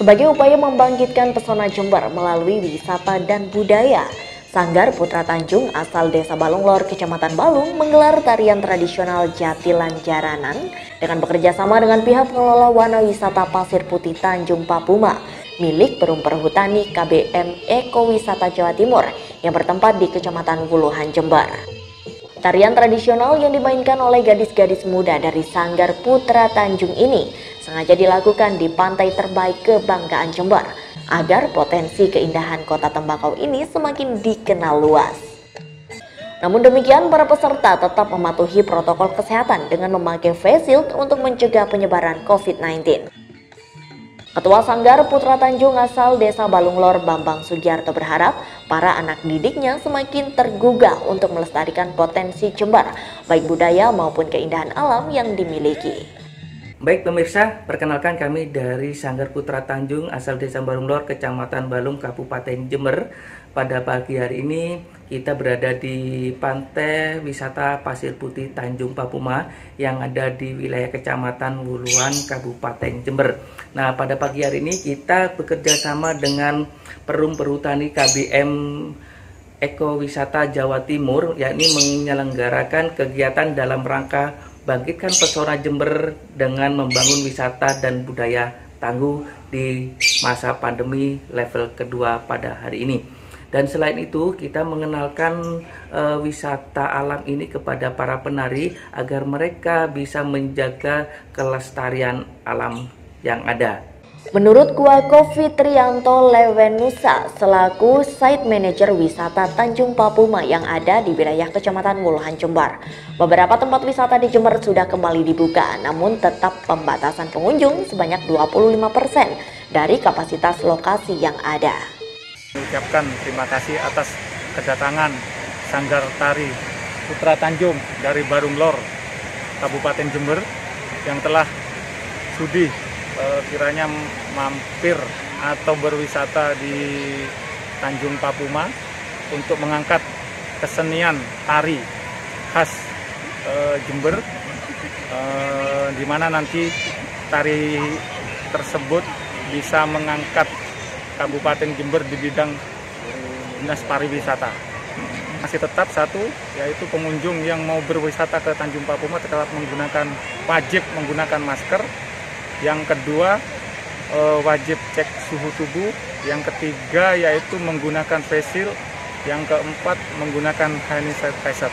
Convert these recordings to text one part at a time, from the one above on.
Sebagai upaya membangkitkan pesona Jember melalui wisata dan budaya, Sanggar Putra Tanjung asal Desa Balunglor, Kecamatan Balung menggelar tarian tradisional Jatilan Jaranan dengan bekerja sama dengan pihak pengelola Wana Wisata Pasir Putih Tanjung Papuma milik Perum Perhutani KBM Ekowisata Jawa Timur yang bertempat di Kecamatan Wuluhan, Jember. Tarian tradisional yang dimainkan oleh gadis-gadis muda dari Sanggar Putra Tanjung ini sengaja dilakukan di pantai terbaik kebanggaan Jember agar potensi keindahan kota tembakau ini semakin dikenal luas. Namun demikian, para peserta tetap mematuhi protokol kesehatan dengan memakai face shield untuk mencegah penyebaran COVID-19. Ketua Sanggar Putra Tanjung asal Desa Balunglor, Bambang Sugiarto berharap para anak didiknya semakin tergugah untuk melestarikan potensi Jember, baik budaya maupun keindahan alam yang dimiliki. Baik pemirsa, perkenalkan kami dari Sanggar Putra Tanjung asal Desa Balunglor, Kecamatan Balung, Kabupaten Jember. Pada pagi hari ini kita berada di Pantai Wisata Pasir Putih Tanjung Papuma yang ada di wilayah Kecamatan Wuluhan, Kabupaten Jember. Nah, pada pagi hari ini kita bekerja sama dengan Perum Perhutani KBM Ekowisata Jawa Timur, yakni menyelenggarakan kegiatan dalam rangka bangkitkan pesona Jember dengan membangun wisata dan budaya tangguh di masa pandemi level kedua pada hari ini. Dan selain itu kita mengenalkan wisata alam ini kepada para penari agar mereka bisa menjaga kelestarian alam yang ada. Menurut Kuako Fitrianto Lewenusa selaku Site Manager Wisata Tanjung Papuma yang ada di wilayah Kecamatan Wuluhan, Jember, beberapa tempat wisata di Jember sudah kembali dibuka, namun tetap pembatasan pengunjung sebanyak 25% dari kapasitas lokasi yang ada. Mengucapkan terima kasih atas kedatangan Sanggar Tari Putra Tanjung dari Balunglor, Kabupaten Jember yang telah sudi kiranya mampir atau berwisata di Tanjung Papuma untuk mengangkat kesenian tari khas Jember, di mana nanti tari tersebut bisa mengangkat Kabupaten Jember di bidang dinas pariwisata. Masih tetap satu, yaitu pengunjung yang mau berwisata ke Tanjung Papuma tetap wajib menggunakan masker. Yang kedua, wajib cek suhu tubuh. Yang ketiga, yaitu menggunakan face shield. Yang keempat, menggunakan hand sanitizer.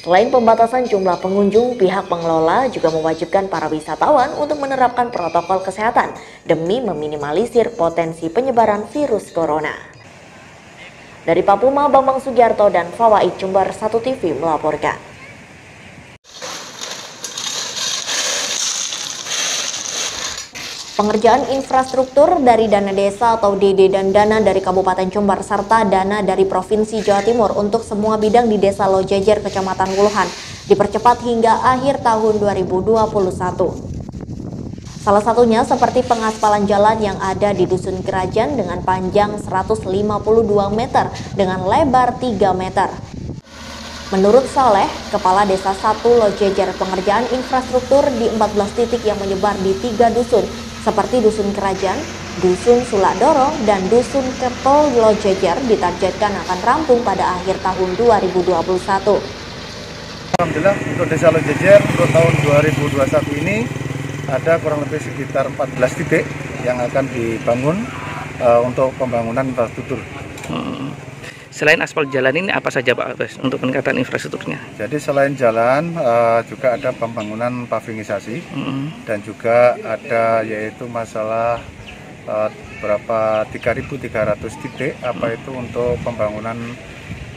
Selain pembatasan jumlah pengunjung, pihak pengelola juga mewajibkan para wisatawan untuk menerapkan protokol kesehatan demi meminimalisir potensi penyebaran virus corona. Dari Papuma, Bambang Sugiarto dan Fawaid Jember 1 TV melaporkan. Pengerjaan infrastruktur dari dana desa atau DD dan dana dari Kabupaten Jember serta dana dari Provinsi Jawa Timur untuk semua bidang di Desa Lojejer, Kecamatan Wuluhan dipercepat hingga akhir tahun 2021. Salah satunya seperti pengaspalan jalan yang ada di Dusun Kerajaan dengan panjang 152 meter dengan lebar 3 meter. Menurut Saleh, Kepala Desa 1 Lojejer, pengerjaan infrastruktur di 14 titik yang menyebar di 3 dusun seperti Dusun Kerajaan, Dusun Suladoro, dan Dusun Kepol Lojejer ditargetkan akan rampung pada akhir tahun 2021. Alhamdulillah untuk Desa Lojejer untuk tahun 2021 ini ada kurang lebih sekitar 14 titik yang akan dibangun untuk pembangunan infrastruktur. Selain aspal jalan ini apa saja Pak Abes untuk peningkatan infrastrukturnya? Jadi selain jalan juga ada pembangunan pavingisasi dan juga ada yaitu masalah berapa 3.300 titik itu untuk pembangunan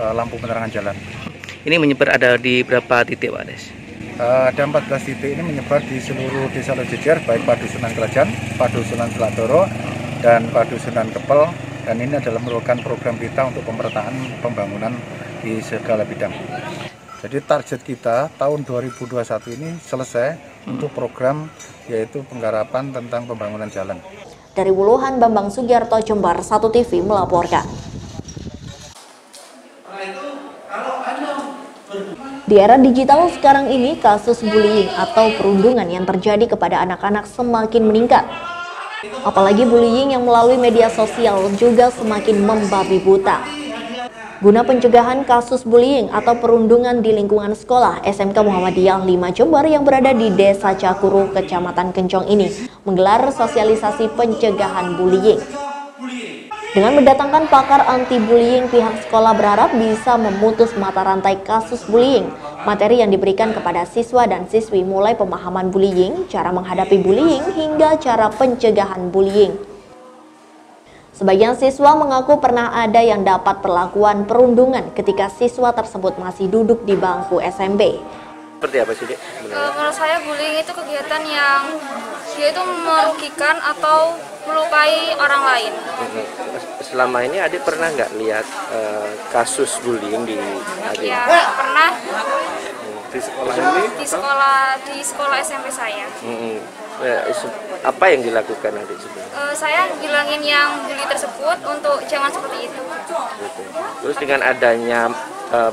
lampu penerangan jalan. Ini menyebar ada di berapa titik Pak Des? Ada 14 titik ini menyebar di seluruh Desa Lojejer, baik Padusunan Kerajaan, Padusunan Suladoro, dan Padusunan Kepel. Dan ini adalah merupakan program kita untuk pemerataan pembangunan di segala bidang. Jadi target kita tahun 2021 ini selesai untuk program yaitu penggarapan tentang pembangunan jalan. Dari Wuluhan, Bambang Sugiarto, Jember 1 TV melaporkan. Di era digital sekarang ini, kasus bullying atau perundungan yang terjadi kepada anak-anak semakin meningkat. Apalagi bullying yang melalui media sosial juga semakin membabi buta. Guna pencegahan kasus bullying atau perundungan di lingkungan sekolah, SMK Muhammadiyah 5 Jember yang berada di Desa Cakuru, Kecamatan Kencong ini menggelar sosialisasi pencegahan bullying. Dengan mendatangkan pakar anti-bullying, pihak sekolah berharap bisa memutus mata rantai kasus bullying. Materi yang diberikan kepada siswa dan siswi mulai pemahaman bullying, cara menghadapi bullying, hingga cara pencegahan bullying. Sebagian siswa mengaku pernah ada yang dapat perlakuan perundungan ketika siswa tersebut masih duduk di bangku SMP. Seperti apa sih, Dek? Menurut saya bullying itu kegiatan yang dia itu merugikan atau melukai orang lain. Selama ini Adik pernah nggak lihat kasus bullying di Adik? Ya, pernah Di sekolah ini? di sekolah SMP saya. Apa yang dilakukan Adik sebenarnya? Saya bilangin yang bully tersebut untuk jangan seperti itu. Gitu. Terus dengan adanya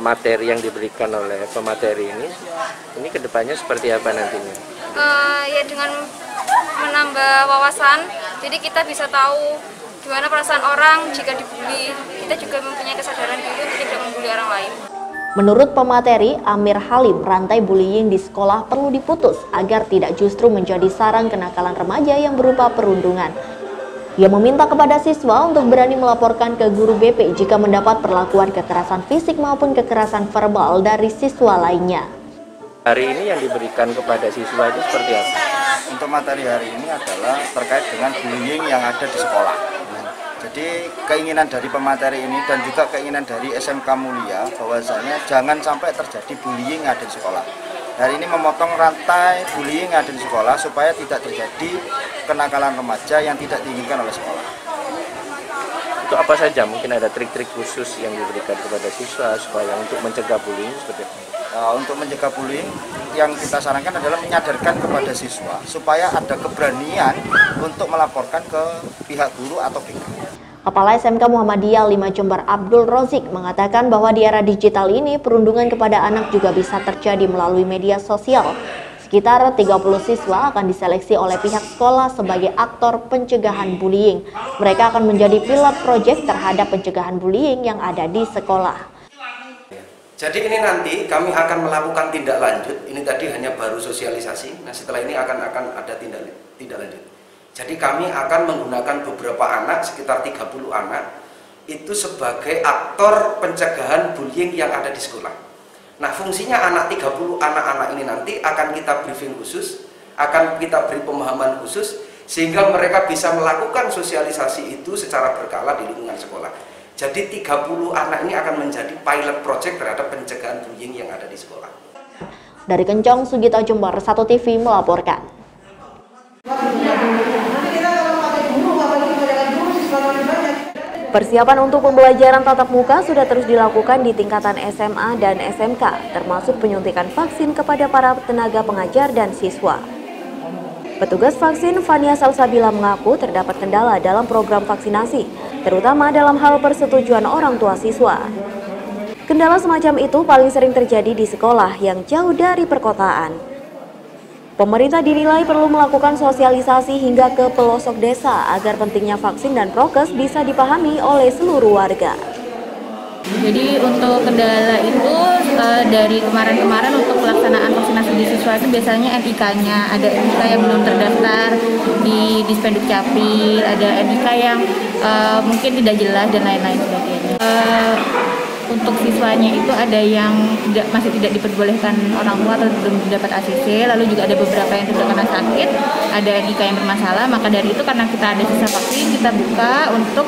materi yang diberikan oleh pemateri ini kedepannya seperti apa nantinya? Ya dengan menambah wawasan, jadi kita bisa tahu gimana perasaan orang jika dibully. Kita juga mempunyai kesadaran diri untuk tidak membuli orang lain. Menurut pemateri Amir Halim, rantai bullying di sekolah perlu diputus agar tidak justru menjadi sarang kenakalan remaja yang berupa perundungan. Ia meminta kepada siswa untuk berani melaporkan ke guru BP jika mendapat perlakuan kekerasan fisik maupun kekerasan verbal dari siswa lainnya. Hari ini yang diberikan kepada siswa itu seperti apa? Untuk materi hari ini adalah terkait dengan bullying yang ada di sekolah. Jadi keinginan dari pemateri ini dan juga keinginan dari SMK Mulia bahwasanya jangan sampai terjadi bullying yang ada di sekolah. Hari ini memotong rantai bullying yang ada di sekolah supaya tidak terjadi kenakalan remaja yang tidak diinginkan oleh sekolah. Untuk apa saja? Mungkin ada trik-trik khusus yang diberikan kepada siswa supaya untuk mencegah bullying seperti apa? Untuk mencegah bullying yang kita sarankan adalah menyadarkan kepada siswa supaya ada keberanian untuk melaporkan ke pihak guru atau BK. Kepala SMK Muhammadiyah 5 Jember Abdul Rozik mengatakan bahwa di era digital ini perundungan kepada anak juga bisa terjadi melalui media sosial. Sekitar 30 siswa akan diseleksi oleh pihak sekolah sebagai aktor pencegahan bullying. Mereka akan menjadi pilot project terhadap pencegahan bullying yang ada di sekolah. Jadi ini nanti kami akan melakukan tindak lanjut. Ini tadi hanya baru sosialisasi. Nah setelah ini akan ada tindak lanjut. Jadi kami akan menggunakan beberapa anak, sekitar 30 anak, itu sebagai aktor pencegahan bullying yang ada di sekolah. Nah fungsinya 30 anak-anak ini nanti akan kita briefing khusus, akan kita beri pemahaman khusus, sehingga mereka bisa melakukan sosialisasi itu secara berkala di lingkungan sekolah. Jadi 30 anak ini akan menjadi pilot project terhadap pencegahan bullying yang ada di sekolah. Dari Kencong, Sugito Jember, 1 TV melaporkan. Persiapan untuk pembelajaran tatap muka sudah terus dilakukan di tingkatan SMA dan SMK, termasuk penyuntikan vaksin kepada para tenaga pengajar dan siswa. Petugas vaksin Fania Salsabila mengaku terdapat kendala dalam program vaksinasi, terutama dalam hal persetujuan orang tua siswa. Kendala semacam itu paling sering terjadi di sekolah yang jauh dari perkotaan. Pemerintah dinilai perlu melakukan sosialisasi hingga ke pelosok desa agar pentingnya vaksin dan prokes bisa dipahami oleh seluruh warga. Jadi untuk kendala itu dari kemarin-kemarin untuk pelaksanaan vaksinasi di siswa itu biasanya NIK-nya, ada NIK yang belum terdaftar di Dispenduk Capil, ada NIK yang mungkin tidak jelas dan lain-lain sebagainya. Untuk siswanya itu ada yang masih tidak diperbolehkan orang tua atau belum dapat ACC, lalu juga ada beberapa yang terkena sakit, ada NIK yang bermasalah. Maka dari itu karena kita ada sisa vaksin, kita buka untuk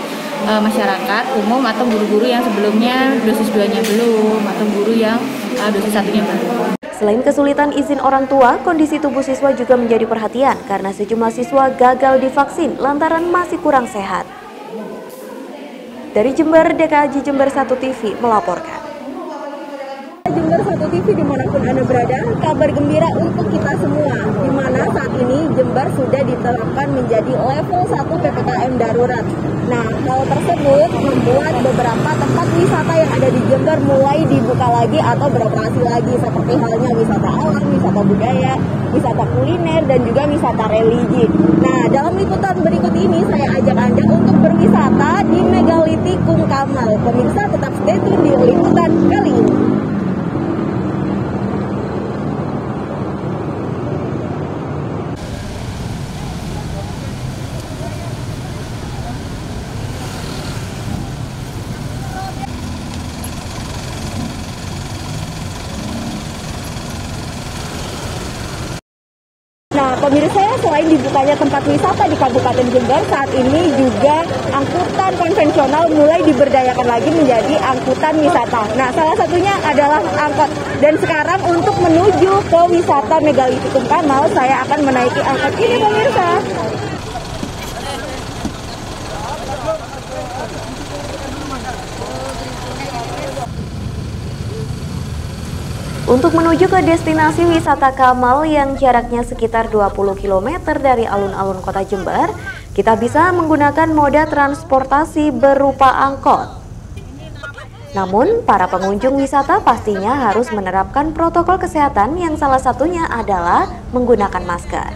masyarakat umum atau guru-guru yang sebelumnya dosis 2-nya belum, atau guru yang dosis 1-nya belum. Selain kesulitan izin orang tua, kondisi tubuh siswa juga menjadi perhatian karena sejumlah siswa gagal divaksin lantaran masih kurang sehat. Dari Jember, DKJ Jember 1 TV melaporkan. Jember 1 Berikut TV dimanapun Anda berada, kabar gembira untuk kita semua, di mana saat ini Jember sudah diterapkan menjadi level 1 PPKM darurat. Nah, hal tersebut membuat beberapa tempat wisata yang ada di Jember mulai dibuka lagi atau beroperasi lagi, seperti halnya wisata alam, wisata budaya, wisata kuliner, dan juga wisata religi. Nah, dalam liputan berikut ini saya ajak Anda untuk berwisata di Megalitikum Kamal. Pemirsa tetap stay tune di liputan kali ini. Nah, pemirsa, selain dibukanya tempat wisata di Kabupaten Jember, saat ini juga angkutan konvensional mulai diberdayakan lagi menjadi angkutan wisata. Nah, salah satunya adalah angkot. Dan sekarang untuk menuju ke wisata Megalitikum Kamal, saya akan menaiki angkot ini, pemirsa. Untuk menuju ke destinasi wisata Kamal yang jaraknya sekitar 20 km dari alun-alun kota Jember, kita bisa menggunakan moda transportasi berupa angkot. Namun, para pengunjung wisata pastinya harus menerapkan protokol kesehatan yang salah satunya adalah menggunakan masker.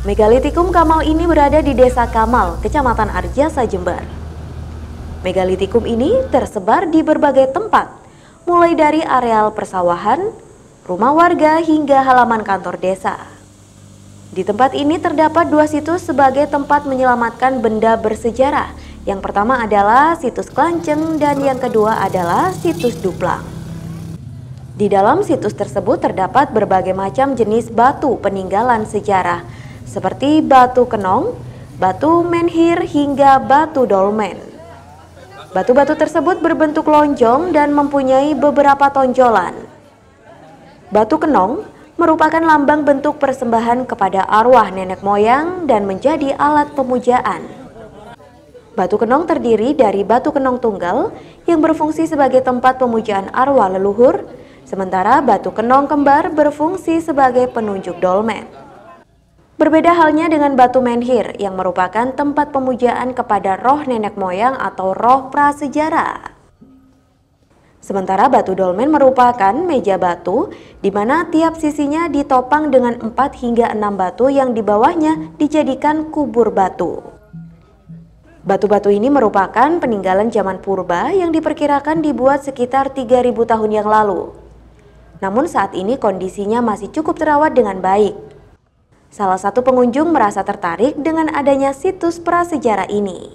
Megalitikum Kamal ini berada di Desa Kamal, Kecamatan Arjasa, Jember. Megalitikum ini tersebar di berbagai tempat, mulai dari areal persawahan, rumah warga hingga halaman kantor desa. Di tempat ini terdapat 2 situs sebagai tempat menyelamatkan benda bersejarah. Yang pertama adalah situs Klanceng dan yang kedua adalah situs Duplang. Di dalam situs tersebut terdapat berbagai macam jenis batu peninggalan sejarah seperti batu kenong, batu menhir hingga batu dolmen. Batu-batu tersebut berbentuk lonjong dan mempunyai beberapa tonjolan. Batu kenong merupakan lambang bentuk persembahan kepada arwah nenek moyang dan menjadi alat pemujaan. Batu kenong terdiri dari batu kenong tunggal yang berfungsi sebagai tempat pemujaan arwah leluhur, sementara batu kenong kembar berfungsi sebagai penunjuk dolmen. Berbeda halnya dengan batu menhir yang merupakan tempat pemujaan kepada roh nenek moyang atau roh prasejarah. Sementara batu dolmen merupakan meja batu di mana tiap sisinya ditopang dengan 4 hingga 6 batu yang di bawahnya dijadikan kubur batu. Batu-batu ini merupakan peninggalan zaman purba yang diperkirakan dibuat sekitar 3000 tahun yang lalu. Namun saat ini kondisinya masih cukup terawat dengan baik. Salah satu pengunjung merasa tertarik dengan adanya situs prasejarah ini.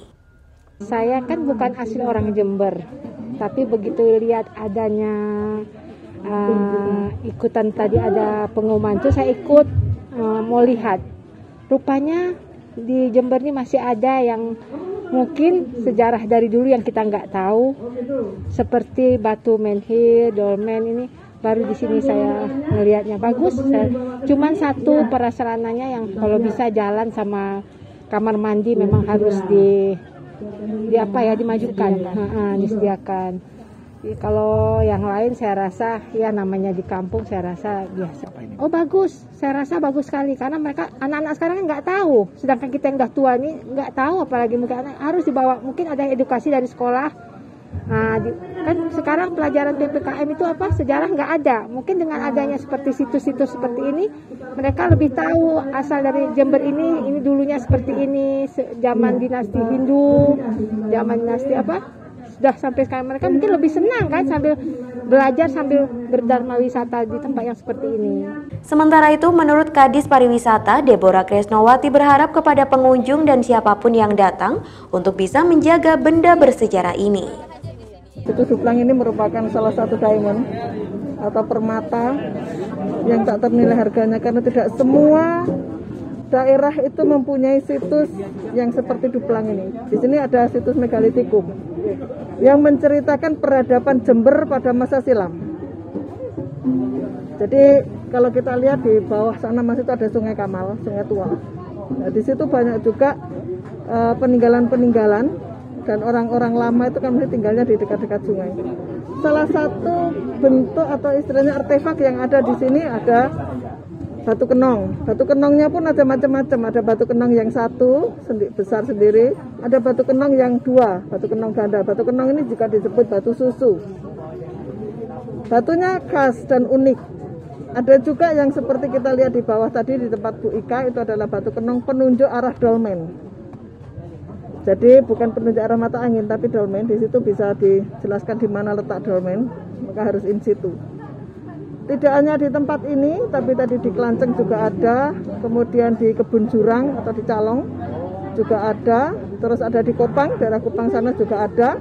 Saya kan bukan asli orang Jember, tapi begitu lihat adanya ikutan tadi ada pengumuman itu saya ikut mau lihat. Rupanya di Jember ini masih ada yang mungkin sejarah dari dulu yang kita nggak tahu, seperti batu menhir, dolmen ini. Baru di sini saya melihatnya bagus. Cuman satu prasarananya yang kalau bisa jalan sama kamar mandi memang harus dimajukan, disediakan. Kalau yang lain saya rasa ya namanya di kampung saya rasa biasa. Oh bagus, saya rasa bagus sekali karena mereka anak-anak sekarang nggak tahu. Sedangkan kita yang udah tua ini nggak tahu, apalagi mungkin harus dibawa. Mungkin ada edukasi dari sekolah. Nah, kan sekarang pelajaran PPKM itu apa? Sejarah nggak ada. Mungkin dengan adanya seperti situs-situs seperti ini, mereka lebih tahu asal dari Jember ini dulunya seperti ini, zaman dinasti Hindu, zaman dinasti apa? Sudah sampai sekarang mereka mungkin lebih senang kan sambil belajar sambil berdharma wisata di tempat yang seperti ini. Sementara itu, menurut Kadis Pariwisata, Deborah Kresnowati berharap kepada pengunjung dan siapapun yang datang untuk bisa menjaga benda bersejarah ini. Situs Duplang ini merupakan salah satu diamond atau permata yang tak ternilai harganya karena tidak semua daerah itu mempunyai situs yang seperti Duplang ini. Di sini ada situs Megalitikum yang menceritakan peradaban Jember pada masa silam. Jadi kalau kita lihat di bawah sana masih ada Sungai Kamal, Sungai Tua. Nah, di situ banyak juga peninggalan-peninggalan dan orang-orang lama itu kan tinggalnya di dekat-dekat sungai. Salah satu bentuk atau istilahnya artefak yang ada di sini ada batu kenong. Batu kenongnya pun ada macam-macam. Ada batu kenong yang satu besar sendiri, ada batu kenong yang dua, batu kenong ganda. Batu kenong ini juga disebut batu susu. Batunya khas dan unik. Ada juga yang seperti kita lihat di bawah tadi di tempat Bu Ika, itu adalah batu kenong penunjuk arah dolmen. Jadi bukan penunjuk arah mata angin, tapi dolmen. Di situ bisa dijelaskan di mana letak dolmen, maka harus in situ. Tidak hanya di tempat ini, tapi tadi di Kelanceng juga ada, kemudian di Kebun Jurang atau di Calong juga ada, terus ada di Kupang, daerah Kupang sana juga ada.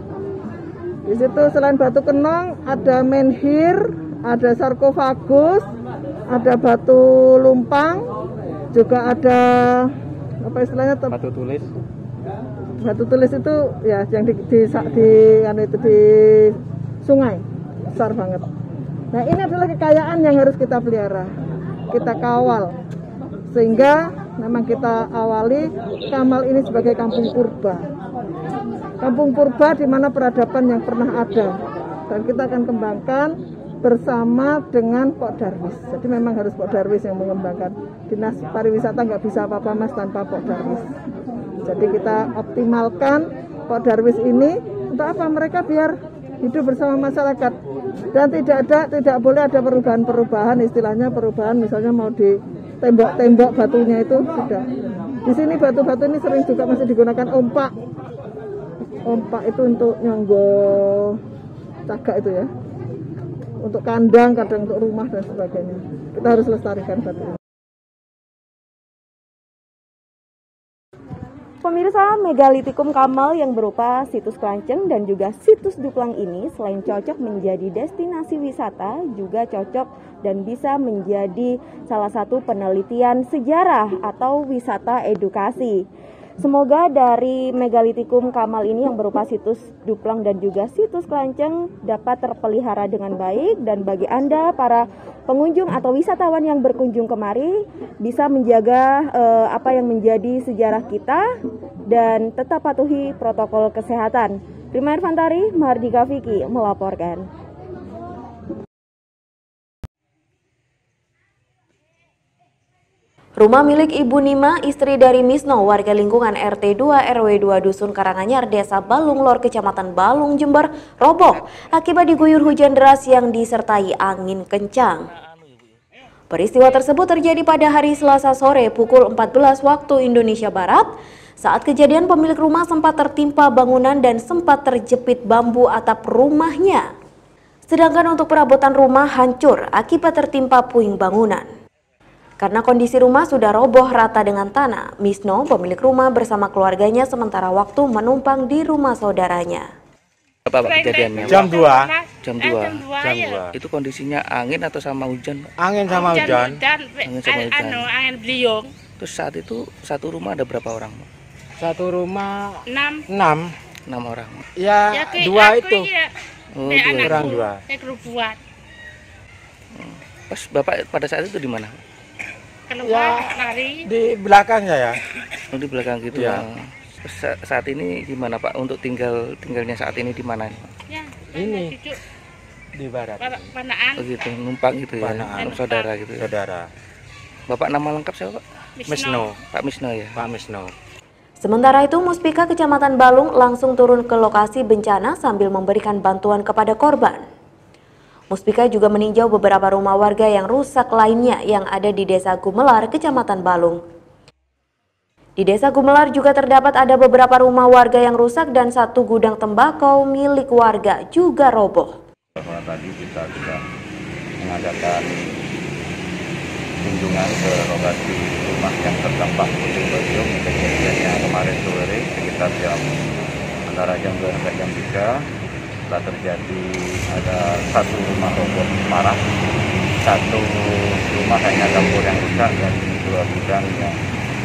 Di situ selain batu kenong, ada menhir, ada sarkofagus, ada batu lumpang, juga ada apa istilahnya? Batu tulis. Batu tulis itu ya yang di sungai, besar banget. Nah, ini adalah kekayaan yang harus kita pelihara, kita kawal, sehingga memang kita awali Kamal ini sebagai kampung purba. Kampung purba di mana peradaban yang pernah ada, dan kita akan kembangkan bersama dengan Pok Darwis. Jadi memang harus Pok Darwis yang mengembangkan. Dinas pariwisata nggak bisa apa-apa Mas tanpa Pok Darwis. Jadi kita optimalkan Pok Darwis ini untuk apa? Mereka biar hidup bersama masyarakat dan tidak boleh ada perubahan-perubahan, istilahnya perubahan misalnya mau ditembak-tembak batunya itu tidak. Di sini batu-batu ini sering juga masih digunakan ompak. Ompak itu untuk nyonggo cagak itu ya. Untuk kandang, kadang untuk rumah dan sebagainya. Kita harus lestarikan batu ini. Pemirsa, megalitikum Kamal yang berupa situs Kelanceng dan juga situs Duplang ini selain cocok menjadi destinasi wisata, juga cocok dan bisa menjadi salah satu penelitian sejarah atau wisata edukasi. Semoga dari megalitikum Kamal ini yang berupa situs Duplang dan juga situs Kelanceng dapat terpelihara dengan baik, dan bagi Anda para pengunjung atau wisatawan yang berkunjung kemari bisa menjaga apa yang menjadi sejarah kita dan tetap patuhi protokol kesehatan. Prima Irfantari, Mahardika Vicky melaporkan. Rumah milik Ibu Nima, istri dari Misno, warga lingkungan RT 2 RW 2 Dusun Karanganyar, Desa Balung Lor, Kecamatan Balung, Jember, roboh akibat diguyur hujan deras yang disertai angin kencang. Peristiwa tersebut terjadi pada hari Selasa sore pukul 14 waktu Indonesia Barat. Saat kejadian, pemilik rumah sempat tertimpa bangunan dan sempat terjepit bambu atap rumahnya. Sedangkan untuk perabotan rumah hancur akibat tertimpa puing bangunan. Karena kondisi rumah sudah roboh rata dengan tanah, Misno, pemilik rumah bersama keluarganya sementara waktu menumpang di rumah saudaranya. Apa kejadiannya? Jam 2. Jam 2. Itu kondisinya angin atau sama hujan? Angin sama hujan. Angin sama hujan. Angin beliung. Terus saat itu satu rumah ada berapa orang? Satu rumah 6 orang. Ya, dua itu. Ya. Oh, orang dua. Pas Bapak pada saat itu di mana? Keluar, lari. Di belakang saya. Oh, di belakang gitu ya. Saat ini gimana Pak untuk tinggalnya saat ini di mana? Ya, ini di barat. Panaan. Oh gitu, numpang gitu ya. Panaan. Saudara gitu ya. Saudara. Bapak nama lengkap siapa Pak? Misno. Pak Misno ya. Pak Misno. Sementara itu, Muspika Kecamatan Balung langsung turun ke lokasi bencana sambil memberikan bantuan kepada korban. Muspika juga meninjau beberapa rumah warga yang rusak lainnya yang ada di Desa Gumelar, Kecamatan Balung. Di Desa Gumelar juga terdapat ada beberapa rumah warga yang rusak dan satu gudang tembakau milik warga juga roboh. Tadi kita sudah mengadakan kunjungan ke lokasi rumah yang terdampak puting-beliung. Kejadiannya kemarin sore sekitar antara jam 2 sampai jam 3. Setelah terjadi ada satu rumah roboh parah, satu rumah hanya dapur yang rusak dan 2 gudang yang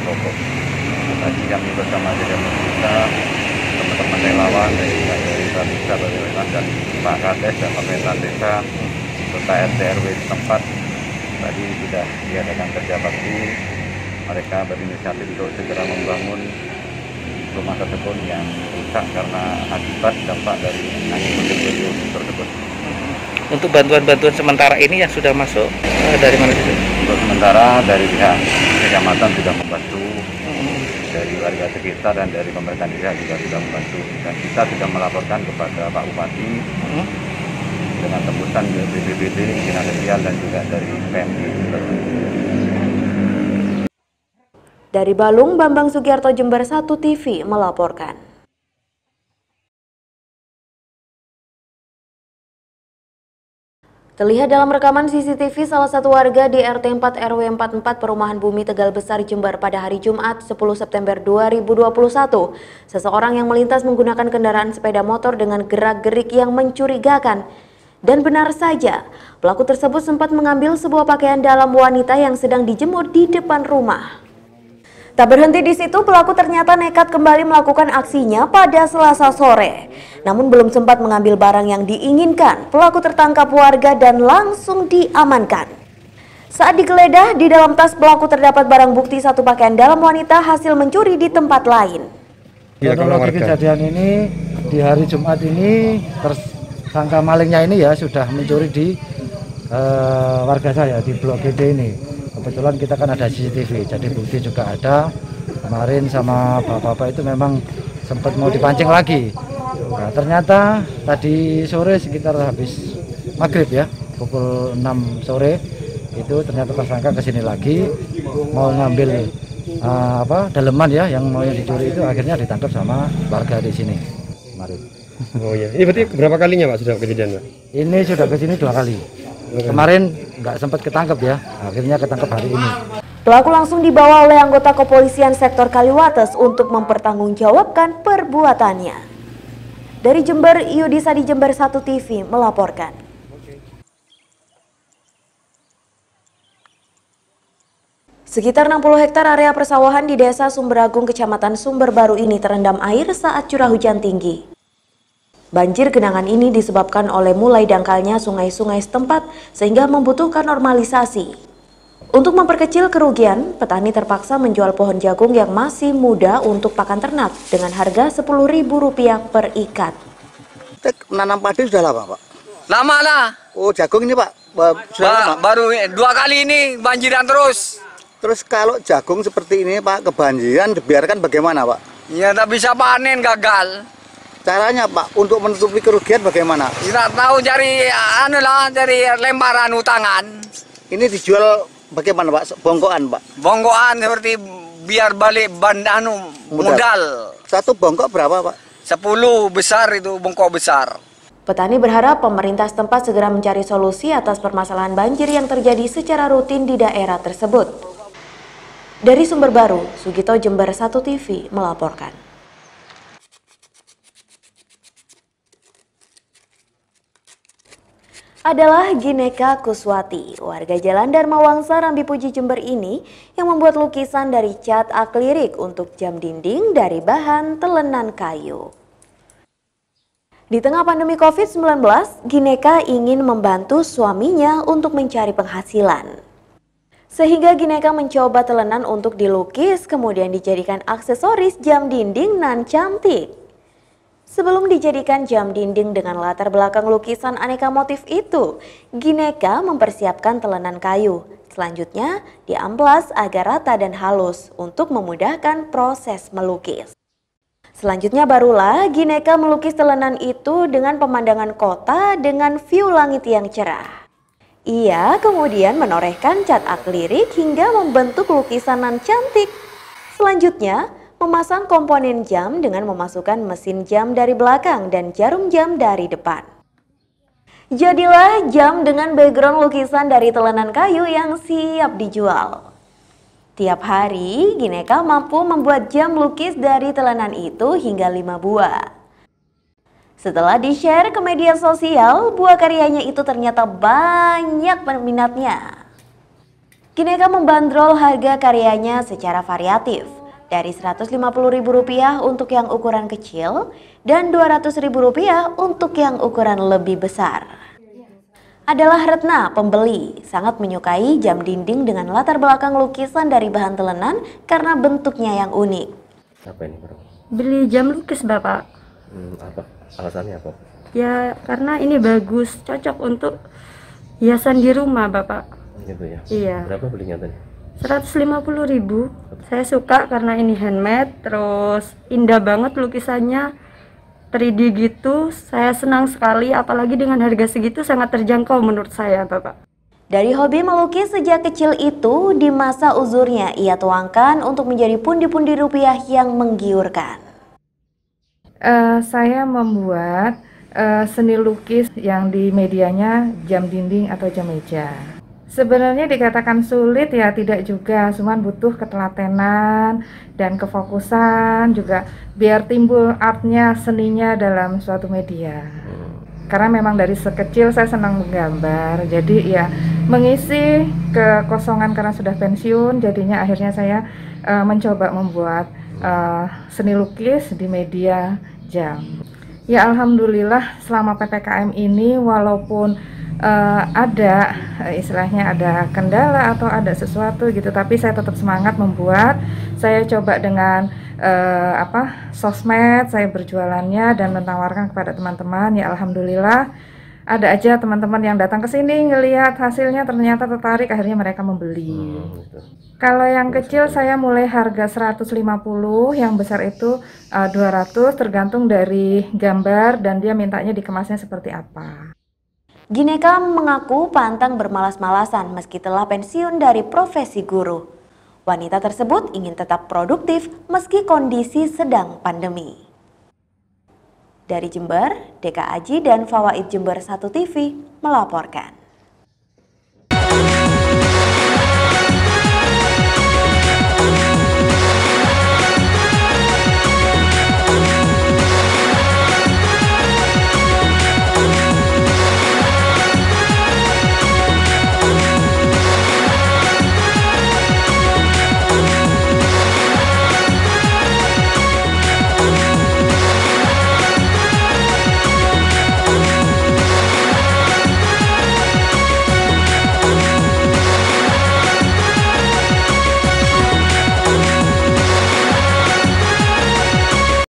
roboh. Tadi kami bersama jajaran kita, teman-teman relawan dari desa Bawelan dan Pak Kades dan pemerintah desa serta RT RW setempat tadi sudah diadakan kerja bakti. Mereka berinisiatif untuk segera membangun rumah tersebut yang rusak karena akibat dampak dari angin puting beliung tersebut. Untuk bantuan-bantuan sementara ini yang sudah masuk dari mana saja? Untuk sementara dari pihak kecamatan sudah membantu, dari warga sekitar dan dari pemerintah desa juga sudah membantu, dan kita sudah melaporkan kepada Pak Bupati dengan tembusan BPBD, Dinas Sosial dan juga dari PMI. Dari Balung, Bambang Sugiarto, Jember 1 TV melaporkan. Terlihat dalam rekaman CCTV salah satu warga di RT 4 RW 44 Perumahan Bumi Tegal Besar, Jember pada hari Jumat 10 September 2021. Seseorang yang melintas menggunakan kendaraan sepeda motor dengan gerak-gerik yang mencurigakan. Dan benar saja, pelaku tersebut sempat mengambil sebuah pakaian dalam wanita yang sedang dijemur di depan rumah. Tak berhenti di situ, pelaku ternyata nekat kembali melakukan aksinya pada Selasa sore. Namun belum sempat mengambil barang yang diinginkan, pelaku tertangkap warga dan langsung diamankan. Saat digeledah, di dalam tas pelaku terdapat barang bukti satu pakaian dalam wanita hasil mencuri di tempat lain. Kronologi kejadian ini di hari Jumat ini, tersangka malingnya ini ya sudah mencuri di warga saya di Blok GD ini. Kebetulan kita kan ada CCTV, jadi bukti juga ada. Kemarin sama bapak-bapak itu memang sempat mau dipancing lagi. Nah, ternyata tadi sore sekitar habis maghrib ya, pukul 6 sore itu ternyata tersangka kesini lagi mau ngambil daleman ya yang mau dicuri, itu akhirnya ditangkap sama warga di sini kemarin. Oh iya, ini berarti berapa kalinya Pak sudah kejadian Pak? Ini sudah kesini 2 kali. Kemarin nggak sempat ketangkep ya, akhirnya ketangkep hari ini. Pelaku langsung dibawa oleh anggota kepolisian sektor Kaliwates untuk mempertanggungjawabkan perbuatannya. Dari Jember, Yudisa di Jember 1 TV melaporkan. Sekitar 60 hektar area persawahan di Desa Sumberagung, Kecamatan Sumber Baru ini terendam air saat curah hujan tinggi. Banjir genangan ini disebabkan oleh mulai dangkalnya sungai-sungai setempat sehingga membutuhkan normalisasi. Untuk memperkecil kerugian, petani terpaksa menjual pohon jagung yang masih muda untuk pakan ternak dengan harga Rp10.000 per ikat. Menanam padi sudah lama Pak? Lama lah. Oh jagung ini Pak? Baru 2 kali ini banjiran terus. Terus kalau jagung seperti ini Pak kebanjiran dibiarkan bagaimana Pak? Ya tak bisa panen, gagal. Caranya Pak, untuk menutupi kerugian bagaimana? Kita tahu cari lemparan utangan. Ini dijual bagaimana Pak? Bongkoan Pak? Bongkoan seperti biar balik modal. Satu bongkok berapa Pak? 10 besar itu bongkok besar. Petani berharap pemerintah setempat segera mencari solusi atas permasalahan banjir yang terjadi secara rutin di daerah tersebut. Dari Sumber Baru, Sugito, Jember 1 TV melaporkan. Adalah Gineka Kuswati, warga Jalan Dharma Wangsa, Rambi Puji, Jember ini yang membuat lukisan dari cat akrilik untuk jam dinding dari bahan telenan kayu. Di tengah pandemi COVID-19, Gineka ingin membantu suaminya untuk mencari penghasilan. Sehingga Gineka mencoba telenan untuk dilukis kemudian dijadikan aksesoris jam dinding nan cantik. Sebelum dijadikan jam dinding dengan latar belakang lukisan aneka motif itu, Gineka mempersiapkan telenan kayu. Selanjutnya, diamplas agar rata dan halus untuk memudahkan proses melukis. Selanjutnya barulah Gineka melukis telenan itu dengan pemandangan kota dengan view langit yang cerah. Ia kemudian menorehkan cat akrilik hingga membentuk lukisan nan cantik. Selanjutnya, memasang komponen jam dengan memasukkan mesin jam dari belakang dan jarum jam dari depan. Jadilah jam dengan background lukisan dari telenan kayu yang siap dijual. Tiap hari, Gineka mampu membuat jam lukis dari telenan itu hingga 5 buah. Setelah di-share ke media sosial, buah karyanya itu ternyata banyak peminatnya. Gineka membandrol harga karyanya secara variatif, dari Rp150.000 untuk yang ukuran kecil dan Rp200.000 untuk yang ukuran lebih besar. Adalah Retna, pembeli, sangat menyukai jam dinding dengan latar belakang lukisan dari bahan telenan karena bentuknya yang unik. Apa ini, Bro? Beli jam lukis Bapak. Apa? Alasannya apa? Ya karena ini bagus, cocok untuk hiasan di rumah Bapak. Gitu ya? Iya. Berapa belinya tadi? 150.000. Saya suka karena ini handmade, terus indah banget lukisannya, 3D gitu. Saya senang sekali, apalagi dengan harga segitu sangat terjangkau menurut saya Bapak. Dari hobi melukis sejak kecil itu, di masa uzurnya ia tuangkan untuk menjadi pundi-pundi rupiah yang menggiurkan. Saya membuat seni lukis yang di medianya jam dinding atau jam meja. Sebenarnya dikatakan sulit ya tidak juga, cuman butuh ketelatenan dan kefokusan juga biar timbul artnya, seninya dalam suatu media. Karena memang dari sekecil saya senang menggambar, jadi ya mengisi kekosongan karena sudah pensiun, jadinya akhirnya saya mencoba membuat seni lukis di media jam. Ya alhamdulillah selama PPKM ini walaupun ada istilahnya ada kendala atau ada sesuatu gitu, tapi saya tetap semangat membuat. Saya coba dengan sosmed, saya berjualannya dan menawarkan kepada teman-teman. Ya alhamdulillah ada aja teman-teman yang datang ke sini ngelihat hasilnya ternyata tertarik, akhirnya mereka membeli. Kalau yang kecil saya mulai harga 150, yang besar itu 200, tergantung dari gambar dan dia mintanya dikemasnya seperti apa. Gineka mengaku pantang bermalas-malasan meski telah pensiun dari profesi guru. Wanita tersebut ingin tetap produktif meski kondisi sedang pandemi. Dari Jember, Deka Aji dan Fawaid Jember 1 TV melaporkan.